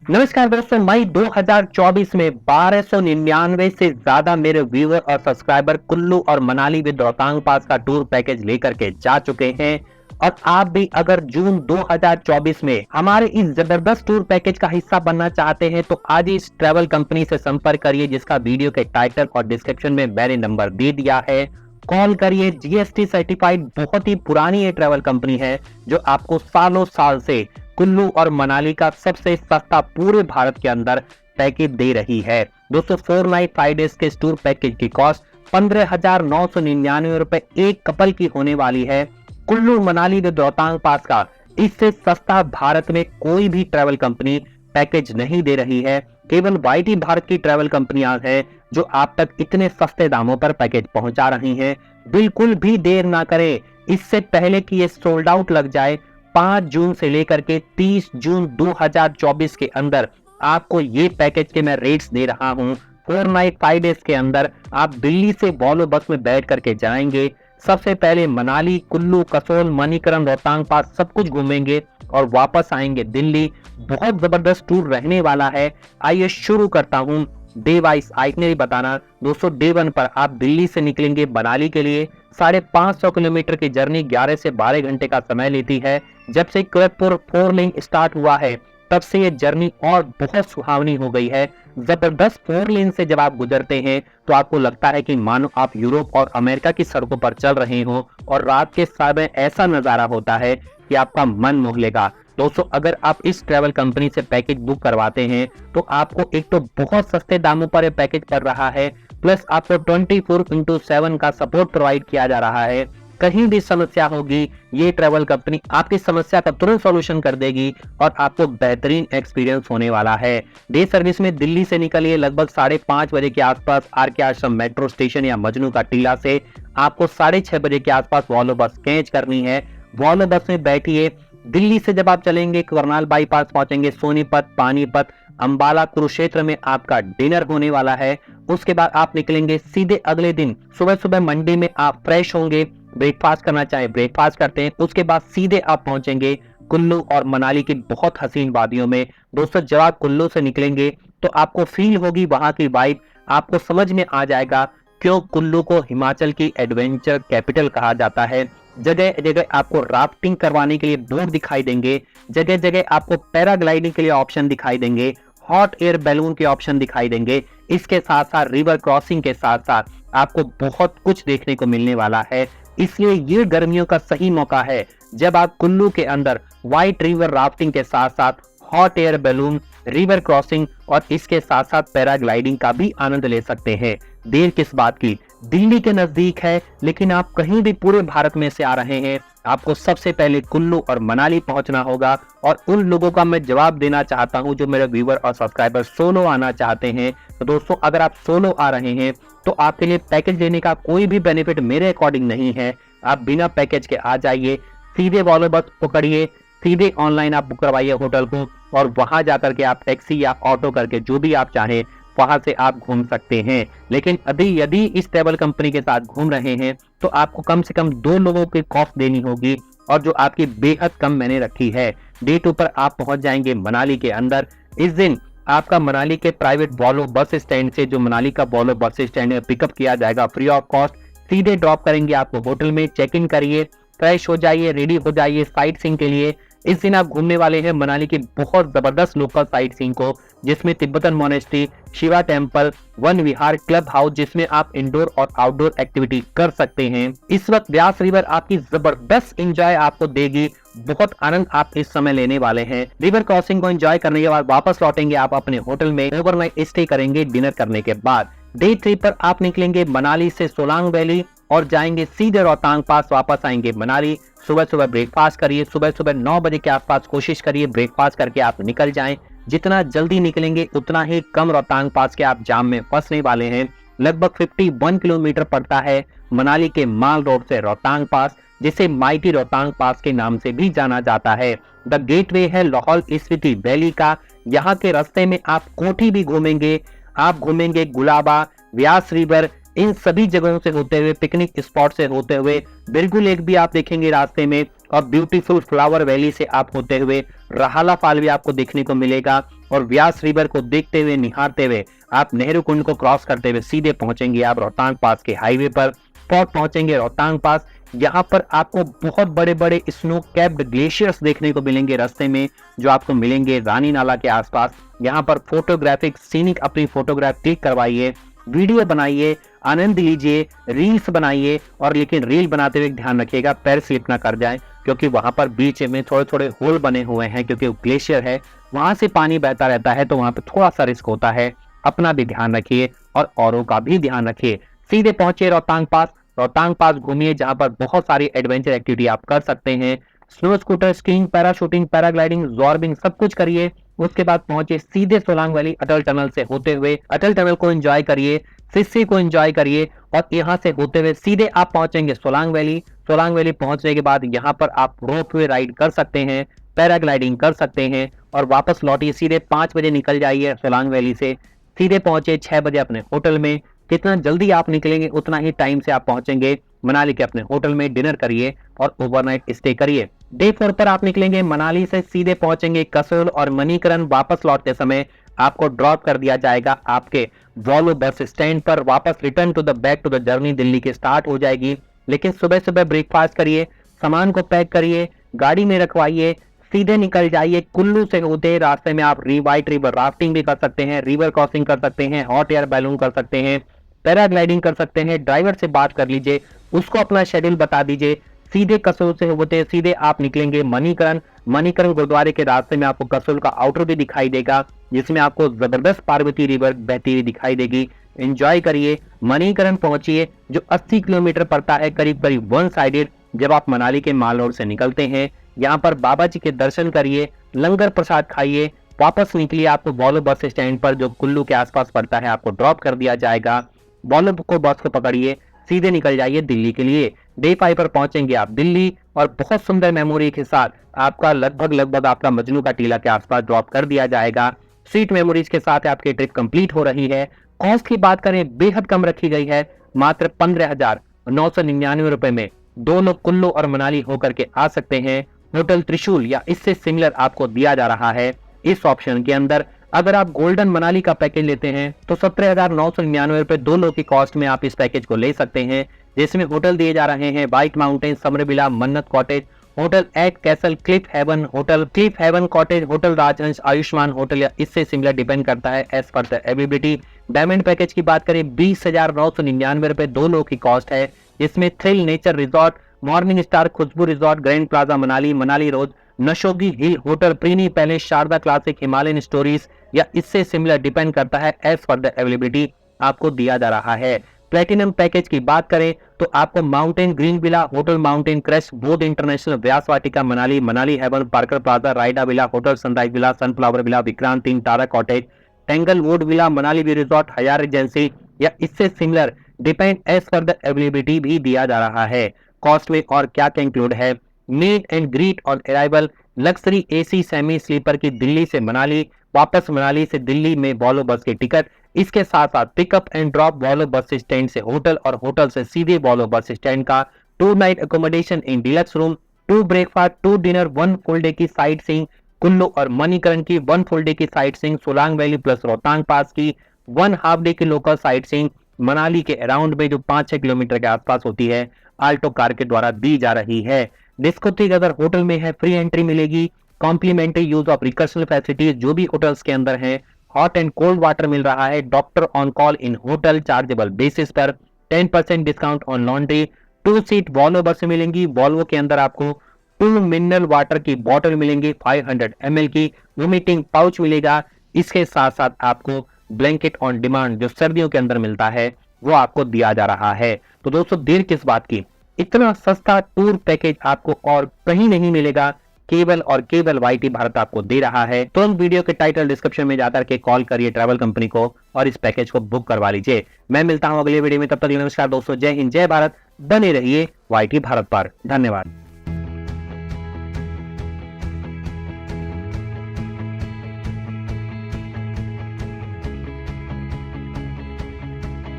नमस्कार दोस्तों, मई 2024 में 1299 से ज्यादा मेरे व्यूअर और सब्सक्राइबर कुल्लू और मनाली विद रोहतांग पास का टूर पैकेज लेकर के जा चुके हैं। और आप भी अगर जून 2024 में हमारे इस जबरदस्त टूर पैकेज का हिस्सा बनना चाहते हैं तो आज ही इस ट्रैवल कंपनी से संपर्क करिए, जिसका वीडियो के टाइटल और डिस्क्रिप्शन में मैंने नंबर दे दिया है। कॉल करिए। जीएसटी सर्टिफाइड बहुत ही पुरानी ये ट्रैवल कंपनी है जो आपको सालों साल से कुल्लू और मनाली का सबसे सस्ता पूरे भारत के अंदर पैकेज दे रही है। दोस्तों 4 नाइट 5 डेज के इस टूर पैकेज की कॉस्ट 15,999 रुपए एक कपल की होने वाली है। कुल्लू मनाली विद रोहतांग पास का इससे सस्ता भारत में कोई भी ट्रैवल कंपनी पैकेज नहीं दे रही है। केवल वाईटी भारत की ट्रैवल कंपनियां हैं जो आप तक इतने सस्ते दामों पर पैकेज पहुंचा रही हैं। बिल्कुल भी देर ना करें, इससे पहले कि ये सोल्ड आउट लग जाए। 5 जून से लेकर के 30 जून 2024 के अंदर आपको ये पैकेज के मैं रेट्स दे रहा हूं। 4 नाइट 5 डेज के अंदर आप दिल्ली से वॉल्वो बस में बैठ करके जाएंगे। सबसे पहले मनाली, कुल्लू, कसोल, मणिकरण, रोहतांग पास सब कुछ घूमेंगे और वापस आएंगे दिल्ली। बहुत जबरदस्त टूर रहने वाला है। आइए शुरू करता हूं डे वाइज आइटनरी बताना। दोस्तों डे 1 पर आप दिल्ली से निकलेंगे मनाली के लिए। 550 किलोमीटर की जर्नी 11 से 12 घंटे का समय लेती है। जब से किरतपुर 4 लेन स्टार्ट हुआ है तब से ये जर्नी और बहुत सुहावनी हो गई है। जबरदस्त 4 लेन से जब आप गुजरते हैं तो आपको लगता है कि मानो आप यूरोप और अमेरिका की सड़कों पर चल रहे हो और रात के समय ऐसा नजारा होता है कि आपका मन मोह लेगा। दोस्तों अगर आप इस ट्रैवल कंपनी से पैकेज बुक करवाते हैं तो आपको एक तो बहुत सस्ते दामों पर ये पैकेज पड़ रहा है, प्लस आपको 24/7 का सपोर्ट प्रोवाइड किया जा रहा है। कहीं भी समस्या होगी ये ट्रैवल कंपनी आपकी समस्या का तुरंत सॉल्यूशन कर देगी और आपको बेहतरीन एक्सपीरियंस होने वाला है। डे सर्विस में दिल्ली से निकलिए लगभग 5:30 बजे के आसपास आर.के. आश्रम मेट्रो स्टेशन या मजनू का टीला से आपको 6:30 बजे के आसपास वॉल्वो बस कैच करनी है। वॉल्वो बस में बैठिए। दिल्ली से जब आप चलेंगे करनाल बाईपास पहुंचेंगे, सोनीपत, पानीपत, अंबाला, कुरुक्षेत्र में आपका डिनर होने वाला है। उसके बाद आप निकलेंगे सीधे अगले दिन सुबह सुबह मंडी में आप फ्रेश होंगे, ब्रेकफास्ट करना चाहे ब्रेकफास्ट करते हैं। उसके बाद सीधे आप पहुंचेंगे कुल्लू और मनाली की बहुत हसीन वादियों में। दोस्तों जब आप कुल्लू से निकलेंगे तो आपको फील होगी वहां की वाइब, आपको समझ में आ जाएगा क्यों कुल्लू को हिमाचल की एडवेंचर कैपिटल कहा जाता है। जगह जगह आपको राफ्टिंग करवाने के लिए बोर्ड दिखाई देंगे, जगह जगह आपको पैराग्लाइडिंग के लिए ऑप्शन दिखाई देंगे, हॉट एयर बैलून के ऑप्शन दिखाई देंगे। इसके साथ साथ रिवर क्रॉसिंग के साथ साथ आपको बहुत कुछ देखने को मिलने वाला है। इसलिए ये गर्मियों का सही मौका है जब आप कुल्लू के अंदर व्हाइट रिवर राफ्टिंग के साथ साथ hot air balloon, river crossing और इसके साथ साथ पैराग्लाइडिंग का भी आनंद ले सकते हैं। देर किस बात की, दिल्ली के नजदीक है, लेकिन आप कहीं भी पूरे भारत में से आ रहे हैं आपको सबसे पहले कुल्लू और मनाली पहुंचना होगा। और उन लोगों का मैं जवाब देना चाहता हूं जो मेरे व्यूअर और सब्सक्राइबर सोलो आना चाहते हैं। तो दोस्तों अगर आप सोलो आ रहे हैं तो आपके लिए पैकेज लेने का कोई भी बेनिफिट मेरे अकॉर्डिंग नहीं है। आप बिना पैकेज के आ जाइए, सीधे वॉल्वो बस पकड़िए, सीधे ऑनलाइन आप बुक करवाइए होटल को और वहां जाकर के आप टैक्सी या ऑटो करके जो भी आप चाहें वहां से आप घूम सकते हैं। लेकिन अभी यदि इस ट्रैवल कंपनी के साथ घूम रहे हैं तो आपको कम से कम 2 लोगों की कॉस्ट देनी होगी और जो आपकी बेहद कम मैंने रखी है। डे 2 पर आप पहुंच जाएंगे मनाली के अंदर। इस दिन आपका मनाली के प्राइवेट वॉल्वो बस स्टैंड से, जो मनाली का वॉल्वो बस स्टैंड है, पिकअप किया जाएगा फ्री ऑफ कॉस्ट। सीधे ड्रॉप करेंगे आपको होटल में, चेक इन करिए, फ्रेश हो जाइए, रेडी हो जाइए साइट सीइंग के लिए। इस दिन आप घूमने वाले हैं मनाली की बहुत जबरदस्त लोकल साइट सीइंग को, जिसमें Tibetan monastery, Shiva temple, Van Vihar, club house, जिसमें आप इंडोर और आउटडोर एक्टिविटी कर सकते हैं। इस वक्त व्यास रिवर आपकी जबरदस्त एंजॉय आपको देगी, बहुत आनंद आप इस समय लेने वाले हैं। रिवर क्रॉसिंग को एंजॉय करने के बाद वापस लौटेंगे आप अपने होटल में, ओवरनाइट स्टे करेंगे डिनर करने के बाद। डे 3 पर आप निकलेंगे मनाली से सोलांग वैली और जाएंगे सीधे रोहतांग पास, वापस आएंगे मनाली। सुबह सुबह ब्रेकफास्ट करिए, सुबह सुबह 9 बजे के आसपास कोशिश करिए ब्रेकफास्ट करके आप निकल जाएं। जितना जल्दी निकलेंगे उतना ही कम रोहतांग पास के आप जाम में फंसने वाले हैं। लगभग 51 किलोमीटर पड़ता है मनाली के माल रोड से रोहतांग पास, जिसे माइटी रोहतांग पास के नाम से भी जाना जाता है। द गेटवे है लाहौल स्पीति वैली का। यहाँ के रास्ते में आप कोठी भी घूमेंगे, आप घूमेंगे गुलाबा, व्यास रिवर, इन सभी जगहों से होते हुए, पिकनिक स्पॉट से होते हुए, बिरगु लेक भी आप देखेंगे रास्ते में और ब्यूटीफुल फ्लावर वैली से आप होते हुए राहला फॉल भी आपको देखने को मिलेगा। और व्यास रिवर को देखते हुए, निहारते हुए आप नेहरू कुंड को क्रॉस करते हुए सीधे पहुंचेंगे आप रोहतांग पास के हाईवे पर। पहुंचेंगे रोहतांग पास, यहाँ पर आपको बहुत बड़े बड़े स्नो कैप्ड ग्लेशियर्स देखने को मिलेंगे रास्ते में, जो आपको मिलेंगे रानी नाला के आसपास। यहाँ पर फोटोग्राफिक सीनिक अपनी फोटोग्राफ क्लिक करवाइए, वीडियो बनाइए, आनंद लीजिए, रील्स बनाइए, और लेकिन रील बनाते हुए ध्यान रखिएगा पैर स्लिप ना कर जाए, क्योंकि वहां पर बीच में थोड़े थोड़े होल बने हुए हैं, क्योंकि ग्लेशियर है, वहां से पानी बहता रहता है, तो वहां पर थोड़ा सा रिस्क होता है। अपना भी ध्यान रखिए और औरों का भी ध्यान रखिए। सीधे पहुंचे रोहतांग पास। रोहतांग पास घूमिए, जहां पर बहुत सारी एडवेंचर एक्टिविटी आप कर सकते हैं। Snow scooter, skiing, parachuting, paragliding, zorbing, सब कुछ करिए। उसके बाद पहुंचे सीधे सोलांग वैली अटल टनल से होते हुए। अटल टनल को एंजॉय करिए, सिस्सी को एंजॉय करिए, और यहाँ से होते हुए सीधे आप पहुंचेंगे सोलांग वैली। सोलांग वैली पहुंचने के बाद यहाँ पर आप रोपवे राइड कर सकते हैं, पैराग्लाइडिंग कर सकते हैं, और वापस लौटिए। सीधे 5 बजे निकल जाइए सोलांग वैली से, सीधे पहुंचे 6 बजे अपने होटल में। जितना जल्दी आप निकलेंगे उतना ही टाइम से आप पहुंचेंगे मनाली के अपने होटल में। डिनर करिए और ओवरनाइट स्टे करिए। डे 4 पर आप निकलेंगे मनाली से, सीधे पहुंचेंगे कसोल और मणिकरण। वापस लौटते समय आपको ड्रॉप कर दिया जाएगा आपके वॉल्वो बस स्टैंड पर। वापस return to the back to the journey Delhi की स्टार्ट हो जाएगी। लेकिन सुबह सुबह ब्रेकफास्ट करिए, सामान को पैक करिए, गाड़ी में रखवाइए, सीधे निकल जाइए। कुल्लू से होते रास्ते में आप वाइट रिवर राफ्टिंग भी कर सकते हैं, रिवर क्रॉसिंग कर सकते हैं, हॉट एयर बैलून कर सकते हैं, पैराग्लाइडिंग कर सकते हैं। ड्राइवर से बात कर लीजिए, उसको अपना शेड्यूल बता दीजिए। सीधे कसोल से होते सीधे आप निकलेंगे मणिकरण। मणिकरण गुरुद्वारे के रास्ते में आपको कसोल का आउटर भी दिखाई देगा, जिसमें आपको जबरदस्त पार्वती रिवर बहती हुई दिखाई देगी। एंजॉय करिए। मणिकरण पहुंचिए, जो 80 किलोमीटर पड़ता है, करीब करीब वन साइडेड। जब आप मनाली के माल रोड से निकलते हैं, यहाँ पर बाबा जी के दर्शन करिए, लंगर प्रसाद खाइए, वापस निकलिए। आपको वॉल्वो बस स्टैंड पर, जो कुल्लू के आसपास पड़ता है, आपको ड्रॉप कर दिया जाएगा। वॉल्वो को बस को पकड़िए, सीधे निकल जाइए दिल्ली के लिए। डे 5 पर पहुंचेंगे आप दिल्ली, और बहुत सुंदर मेमोरी के साथ आपका लगभग आपका मजनू का टीला के आसपास ड्रॉप कर दिया जाएगा। स्वीट मेमोरीज के साथ आपकी ट्रिप कंप्लीट हो रही है। कॉस्ट की बात करें, बेहद कम रखी गई है, मात्र 15,999 रुपए में 2 लोग कुल्लू और मनाली होकर के आ सकते हैं। होटल त्रिशूल या इससे सिमिलर आपको दिया जा रहा है इस ऑप्शन के अंदर। अगर आप गोल्डन मनाली का पैकेज लेते हैं तो 17,999 रुपए 2 लोग की कॉस्ट में आप इस पैकेज को ले सकते हैं, जिसमें होटल दिए जा रहे हैं white mountain, summer villa, Mannat cottage, hotel at castle, cliff haven hotel, cliff haven cottage, hotel Rajhans, Ayushman hotel या इससे सिमिलर, डिपेंड करता है एज पर द अवेलेबिलिटी। डायमंड पैकेज की बात करें, 20,999 रुपए 2 लोग की कॉस्ट है, जिसमें thrill nature resort, morning star, Khushboo resort, grand plaza Manali, Manali rose, Nashogi hill hotel, Prini palace, Sharda classic, Himalayan stories या इससे सिमिलर, डिपेंड करता है एज पर द अवेलेबिलिटी, आपको दिया जा रहा है। प्लेटिनम पैकेज की बात करें तो आपको mountain green villa, hotel mountain crest, Bodh international, Vyas Vatika Manali, Manali heaven, Parker plaza, रायडा villa, hotel sunrise villa, sunflower villa, Vikrant inn, Tara cottage, Tanglewood villa, Manali view resort, Hyatt agency या इससे सिमिलर, डिपेंड एज पर द अवेलेबिलिटी भी दिया जा रहा है। कॉस्ट में और क्या क्या इंक्लूड है, meet and greet on arrival, luxury AC semi sleeper की दिल्ली से मनाली, वापस मनाली से दिल्ली में वॉल्वो बस की टिकट, इसके साथ साथ pickup and drop Volvo bus stand से होटल और होटल से सीधे वॉल्वो बस स्टैंड का 2 night accommodation in deluxe room, 2 breakfast, 2 dinner, 1 full day की साइट सीइंग, कुल्लू और मणिकरण की 1 फुल डे की sight seeing, Solang valley plus Rohtang pass की 1 हाफ डे की लोकल साइट सीइंग, मनाली के अराउंड में जो 5-6 किलोमीटर के आसपास होती है, आल्टो कार के द्वारा दी जा रही है। डिस्कोथेक अगर होटल में है, फ्री एंट्री मिलेगी, कॉम्प्लीमेंट्री यूज ऑफ रिकर्शनल फैसिलिटीज जो भी होटल्स के अंदर है, हॉट एंड कोल्ड वाटर मिल रहा है, doctor on call in hotel chargeable basis पर, 10% discount on laundry, 2 seat Volvo bus मिलेंगी। वॉल्वो के अंदर आपको 2 मिनरल वाटर की बॉटल मिलेंगी 500 ml की, वोमिटिंग पाउच मिलेगा। इसके साथ साथ आपको ब्लैंकेट ऑन डिमांड जो सर्दियों के अंदर मिलता है वो आपको दिया जा रहा है। तो दोस्तों देर किस बात की, इतना सस्ता टूर पैकेज आपको और कहीं नहीं मिलेगा, केवल और केवल वाईटी भारत आपको दे रहा है। तो इस वीडियो के टाइटल डिस्क्रिप्शन में जाकर के कॉल करिए ट्रैवल कंपनी को और इस पैकेज को बुक करवा लीजिए। मैं मिलता हूं अगले वीडियो में, तब तक नमस्कार दोस्तों, जय हिंद, जय भारत, बने रहिए वाईटी भारत पर। धन्यवाद।